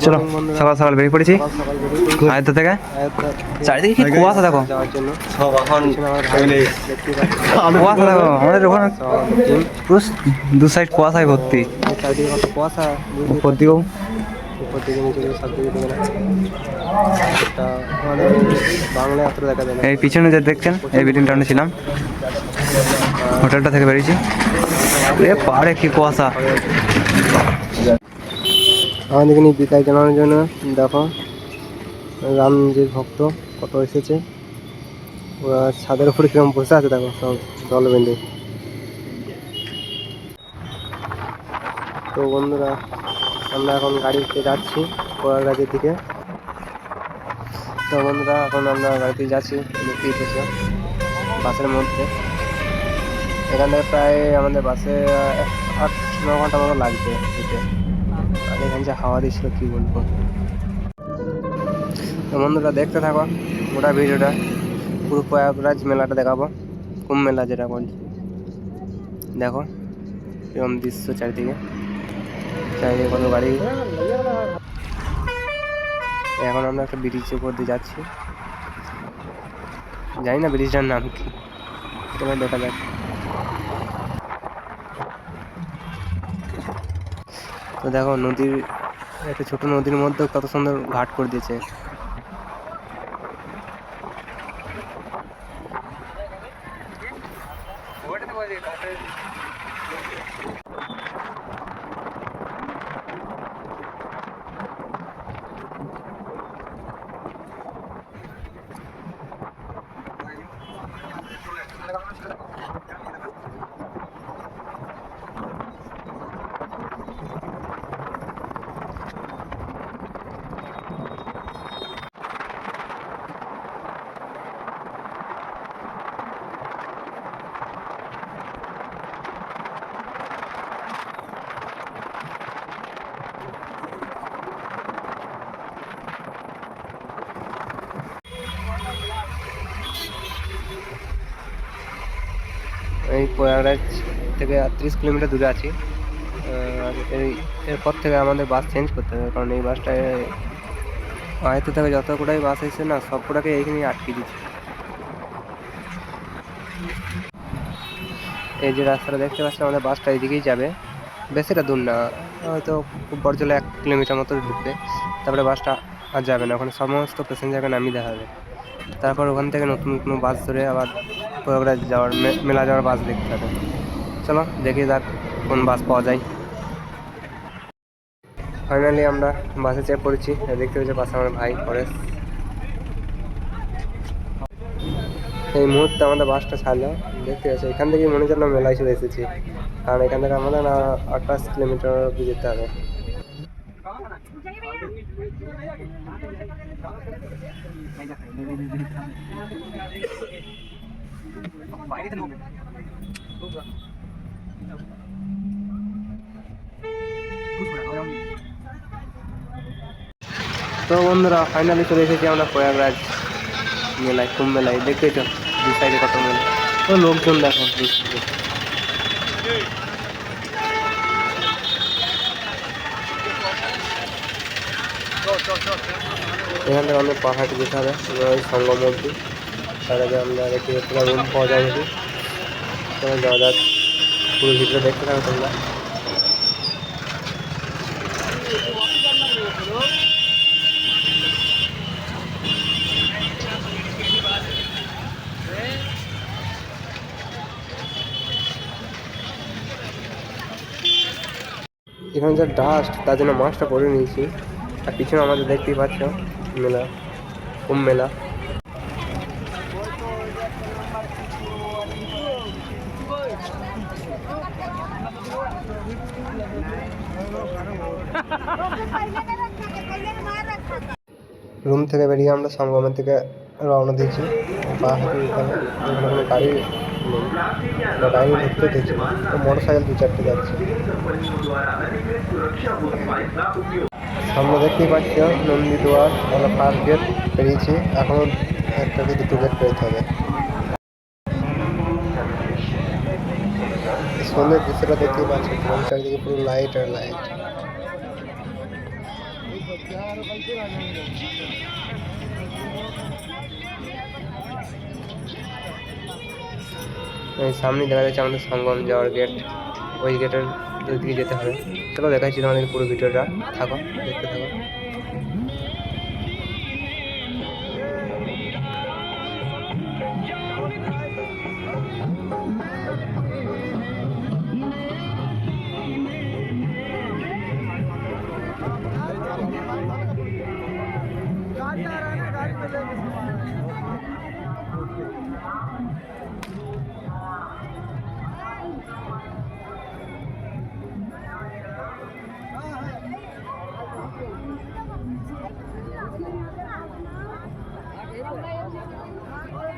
চলো সকাল সকাল বেরিয়ে পড়েছি আয়ত্ত থেকে। চারিদিকে কি কুয়াশা দেখো, কুয়াশা দেখো আমাদের ওখানে পুরো দু সাইড কুয়াশায় ভর্তি। চারিদিকে কত কুয়াশা, উপর দিকেও উপর দিকে নিচে দিকে সব দিকে দেখে না আমাদের বাংলায় এত দেখা যায় না। এই পিছনে যে দেখছেন এই বিল্ডিং টাউনে ছিলাম, হোটেলটা থেকে বেরিয়েছি। এ পাহাড়ে কি কুয়াশা। আমাদেরকে নিয়ে বিদায় জানানোর জন্য দেখো রামজির ভক্ত কত এসেছে, ওরা ছাদের উপরে কিরকম বসে আছে দেখো সব জলবিন্দু। তো বন্ধুরা আমরা এখন গাড়িতে যাচ্ছি প্রয়াগরাজের দিকে। তো বন্ধুরা এখন আমরা গাড়িতে যাচ্ছি দেখতেই পেয়েছি বাসের মধ্যে। এখান থেকে প্রায় আমাদের বাসে 8-9 ঘন্টা মতো লাগবে যেতে। আর এখানে যে হাওয়া দিচ্ছিল কী বলবো। তো বন্ধুরা দেখতে থাকো গোটা ভিডিওটা, পুরো প্রয়াগরাজ মেলাটা দেখাবো, কুম্ভ মেলা যেটা বলছি। দেখো এরকম দৃশ্য চারিদিকে, চারিদিকে কত গাড়ি। এখন আমরা একটা ব্রিজের উপর দিয়ে যাচ্ছি, জানি না ব্রিজটার নাম কি, চলো দেখা যাক। তো দেখো নদীর, একটা ছোট নদীর মধ্যেও কত সুন্দর ঘাট করে দিয়েছে। এই প্রয়াগরাজ থেকে 30 কিলোমিটার দূরে আছি। আর এরপর থেকে আমাদের বাস চেঞ্জ করতে হবে, কারণ এই বাসটায় আয়ত্ত থেকে যত কটাই বাস এসেছে না সব কটাকে এইখানে আটকে দিচ্ছে। এই যে রাস্তাটা দেখতে পাচ্ছি আমাদের বাসটা এদিকেই যাবে, বেশিটা দূর না, হয়তো খুব বড় জলে 1 কিলোমিটার মতো ঢুকবে। তারপরে বাসটা আর যাবে না, ওখানে সমস্ত প্যাসেঞ্জারকে নামিয়ে দেওয়া হবে। তারপর ওখান থেকে নতুন নতুন বাস ধরে আবার প্রয়াগরাজ যাওয়ার মেলা যাওয়ার বাস দেখতে হবে। চলো দেখি যাক কোন বাস পাওয়া যায়। ফাইনালি আমরা বাসে চেক করেছি, দেখতে পেয়েছি বাসে আমার ভাই পরেশ। এই মুহূর্তে আমাদের বাসটা ছাড়লো, দেখতে পাচ্ছি এখান থেকে মনে হচ্ছে আমরা মেলায় চলে এসেছি, কারণ এখান থেকে আমাদের 28 কিলোমিটার অব্দি যেতে হবে। তো বন্ধুরা ফাইনালি চলে এসেছি আমরা প্রয়াগরাজ মেলায়, কুম্ভ মেলায়। দেখতেই তো দু সাইডে কত মেলা, তো লোকজন দেখো। এখান থেকে আমাদের পাহাড়ে যেতে হবে ওই সঙ্গম অব্দি। তার আগে আমরা দেখি তোমার রুম পাওয়া যায় নাকি, তোমার যাওয়া যাক, পুরো ভিতরে দেখতে থাকো তোমরা। এখানে যা ডাস্ট, তার জন্য মাস্কটা পরে নিয়েছি। আর পিছনে আমাদের দেখতেই পাচ্ছ মেলা, কুম্ভ মেলা। রুম থেকে বেরিয়ে আমরা সঙ্গমের থেকে রওনা দিয়েছি। পাহাড়ি এখানে কোনো গাড়ি নেই, গাড়ি ঢুকতে দিয়েছি, তো মোটর সাইকেল 2-4টে যাচ্ছে। সামনে দেখতেই পাচ্ছি নন্দীদুয়ার, আমরা ফার্স্ট গেট পেরিয়েছি, এখনও একটা কি 2 গেট পেরোতে হবে। সন্ধ্যের দৃশ্যটা দেখতেই পাচ্ছি, চারিদিকে পুরো লাইট আর লাইট। এই সামনে দেখা যাচ্ছে আমাদের সঙ্গম যাওয়ার গেট, ওই গেটের দিকে যেতে হবে। চলো দেখাচ্ছি তোমাদের পুরো ভিডিওটা, থাকো দেখতে থাকো।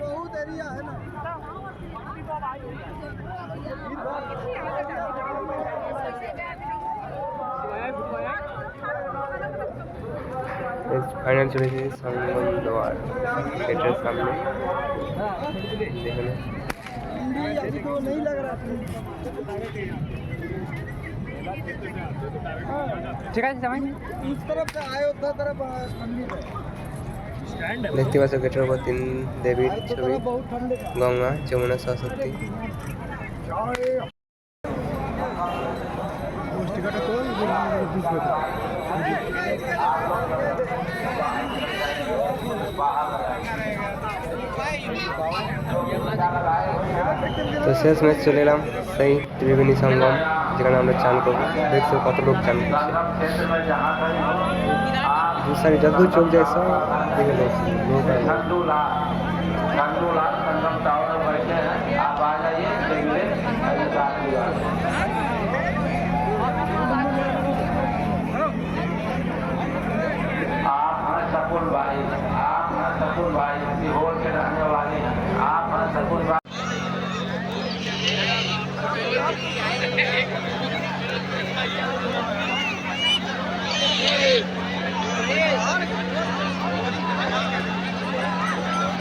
बहुत एरिया है ना। फाइनल चले गए संगम द्वार गेटेर सामने, नहीं लग रहा। ठीक है इस तरफ से आए उधर तरफ দেখতে পাচ্ছ গেটের উপর 3 দেবীর ছবি, গঙ্গা, যমুনা, সরস্বতী। তো শেষ ম্যাচ চলে এলাম সেই ত্রিবেণী সঙ্গম, যেখানে আমরা চান করবো। দেখছো কত লোক চান করছে, दूसरी जगह चल जाए सब देख लो लोग संगम टावर में बैठे हैं, आप आ जाइए देख ले। आप हैं सकुल भाई, आप हैं सकुल भाई, सीहोर के रहने वाले हैं, आप हैं सकुल भाई।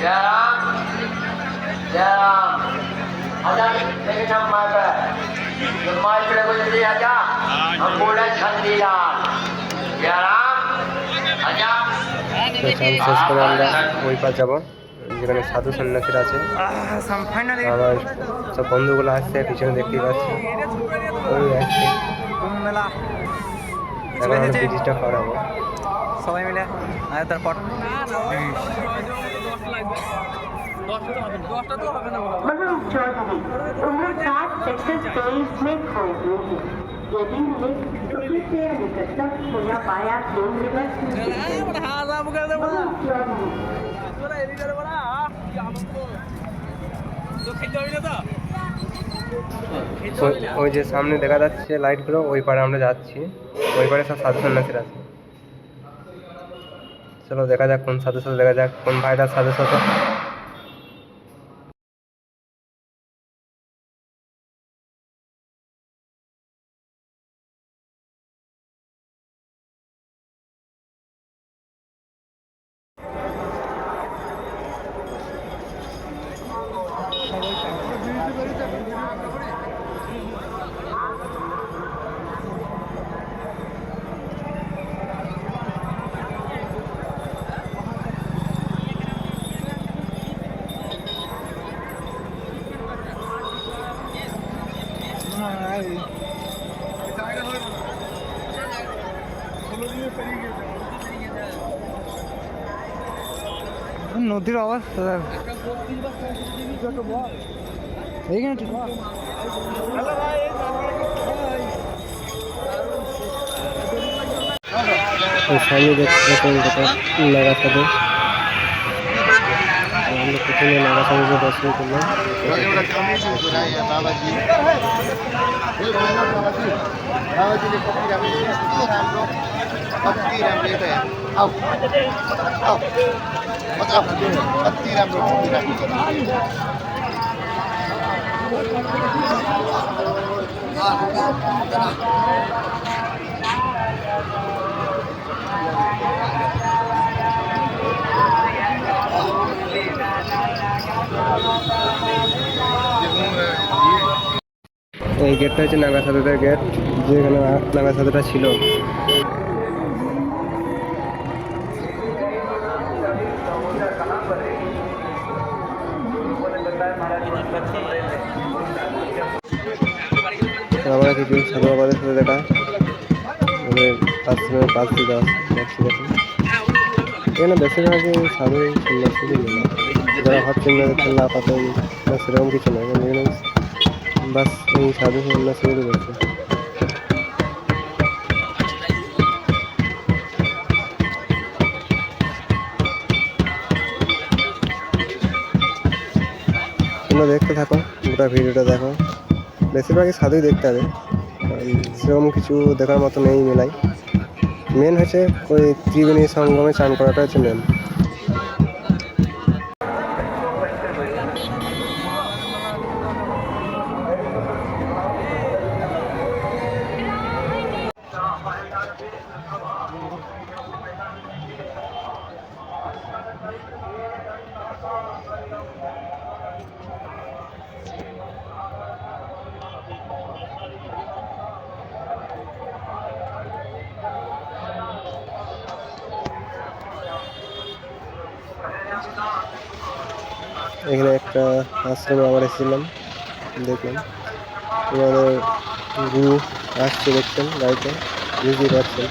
जयराम जयराम आजा लेके जाओ मार पे, जो मार पे को जल्दी आजा, हम बोले छंदीलाल जयराम आजा। तो শেষ করে আমরা ওই পার যাবো যেখানে সাধু সন্ন্যাসীরা আছে। আমার সব বন্ধুগুলো আসছে পিছনে, দেখতেই পাচ্ছি ওই আসছে। এখন আমরা ব্রিজটা করাবো সবাই মিলে, আর তারপর मगर चौधरी उम्र 7 सेक्टर 23 में खो गए हैं। यदि उन्हें किसी से निकटतम होना पाया तो रिवर्स ওই যে সামনে দেখা যাচ্ছে লাইটগুলো, ওই পারে আমরা যাচ্ছি। ওই পারে সব সাধু সন্ন্যাসীরা আছে। চলো দেখা যাক কোন সাধুর সাথে দেখা যাক কোন ভাইটার সাধুর সাথে। নদীর অবস্থা এইখানে ঠিক सामने देखते नागा साधु, हम लोग पिछले नागा साधु से दर्शन कर लो। এই গেটটা হচ্ছে নাগা সাধুদের গেট, যেখানে নাগা সাধুটা ছিল। কিছু সাধু বাবাদের সাথে দেখা, ওদের আশ্রমের পাশ দিয়ে যাচ্ছি দেখুন। এখানে বেশিরভাগই সাধু সন্ন্যাসীদের মেলা, যারা ভাবছেন যে খেলা পাতা সেরকম কিছু নয়, এখানে বাস এই সাধু সন্ন্যাসীগুলো দেখছে। তোমরা দেখতে থাকো, গোটা ভিডিওটা দেখো। বেশিরভাগই সাধুই দেখতে হবে, সেরকম কিছু দেখার মতো নেই মেলায়। মেন হচ্ছে ওই ত্রিবেণী সঙ্গমে চান করাটা হচ্ছে মেন। এখানে একটা আশ্রমে আবার এসেছিলাম, দেখলাম আমাদের গুরু আসছে, দেখছেন গাড়িতে, বুঝতেই পারছেন।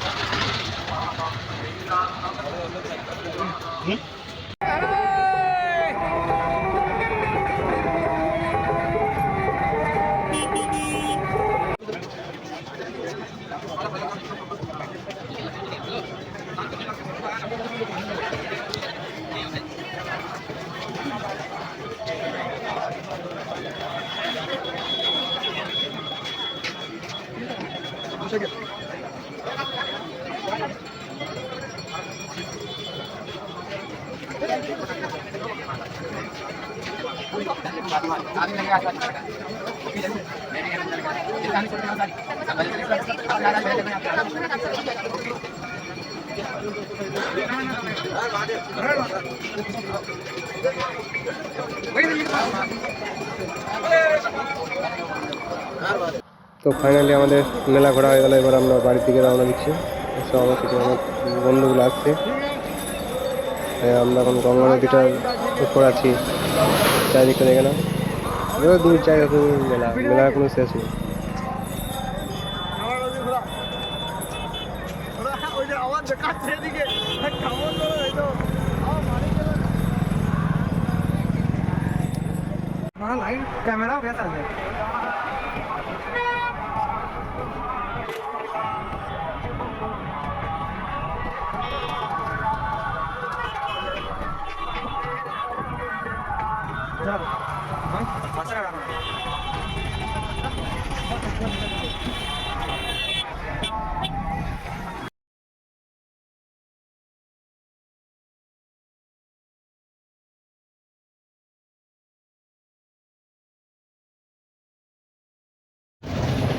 তো ফাইনালি আমাদের মেলা ঘোরা হয়ে গেল, এবার আমরা বাড়ির দিকে রওনা দিচ্ছি। সব আমার কিছু আমার বন্ধুগুলো আসছে। আমরা এখন গঙ্গা নদীটার উপর আছি, চারিদিকটা দেখে না, দূর জায়গা, মেলার কোনো শেষ নেই। ক্যামেরাও গেছে।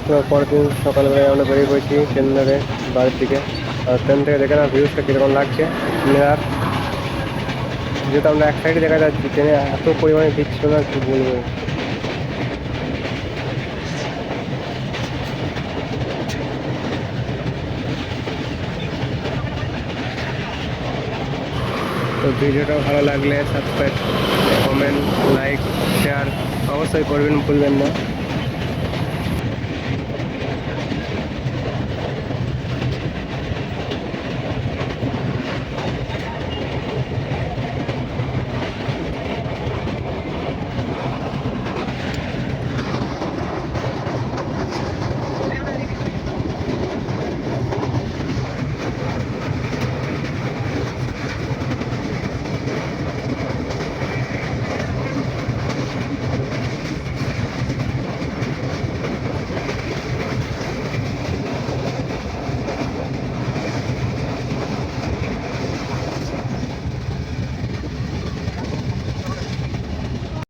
তো পরের দিন সকালবেলায় আমরা বেরিয়ে পড়েছি ট্রেন ধরে বাড়ির দিকে। আর ট্রেন থেকে দেখে না ভিউজটা কীরকম লাগছে মেলার, যেহেতু আমরা এক সাইডে দেখা যাচ্ছি, ট্রেনে এত পরিমাণে ভিড় ছিল না, কি বলবো। তো ভিডিওটা ভালো লাগলে সাবস্ক্রাইব, কমেন্ট, লাইক, শেয়ার অবশ্যই করবেন, ভুলবেন না।